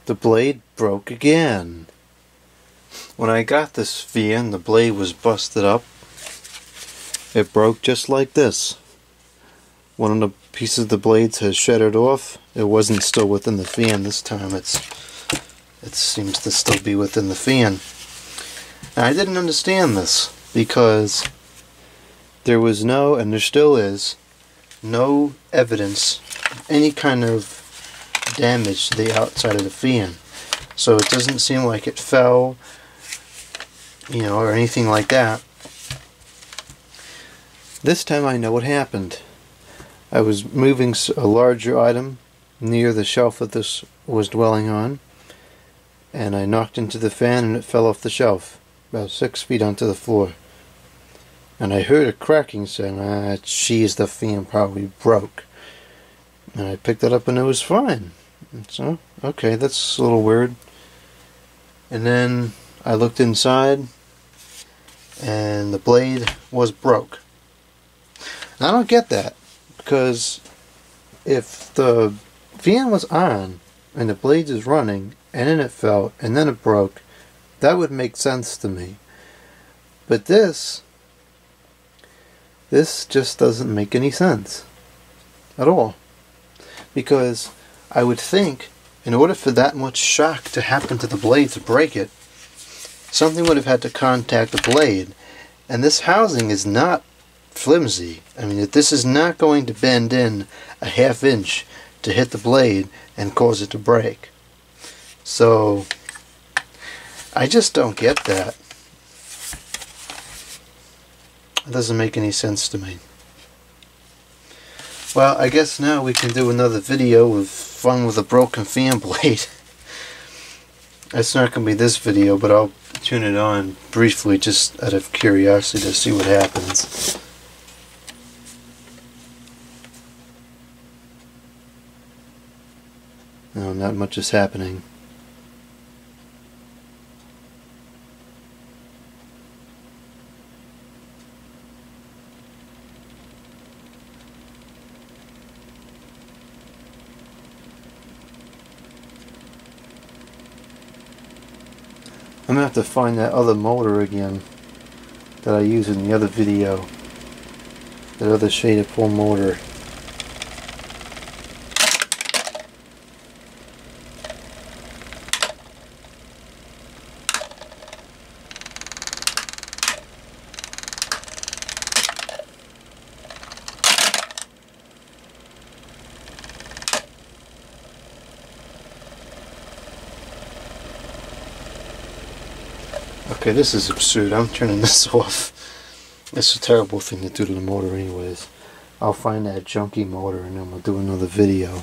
The blade broke again. When I got this fan, the blade was busted up. It broke just like this. One of the pieces of the blades has shattered off. It wasn't still within the fan this time. It seems to still be within the fan. And I didn't understand this because there was no, and there still is, no evidence of any kind of damage to the outside of the fan. So it doesn't seem like it fell, or anything like that. This time I know what happened. I was moving a larger item near the shelf that this was dwelling on, and I knocked into the fan and it fell off the shelf, about 6 feet onto the floor. And I heard a cracking sound. Geez, the fan probably broke. And I picked it up and it was fine. So, okay, that's a little weird. And then I looked inside and the blade was broke. And I don't get that, because if the fan was on and the blade is running and then it fell and then it broke, that would make sense to me. But this just doesn't make any sense at all. Because I would think, in order for that much shock to happen to the blade to break it, something would have had to contact the blade. And this housing is not flimsy. I mean, this is not going to bend in a ½ inch to hit the blade and cause it to break. So, I just don't get that. It doesn't make any sense to me. Well, I guess now we can do another video of fun with a broken fan blade. It's not going to be this video, but I'll turn it on briefly just out of curiosity to see what happens. No, not much is happening. I'm going to have to find that other motor again that I used in the other video. That other shaded pull motor. Okay, this is absurd. I'm turning this off. It's a terrible thing to do to the motor anyways. I'll find that junky motor and then we'll do another video.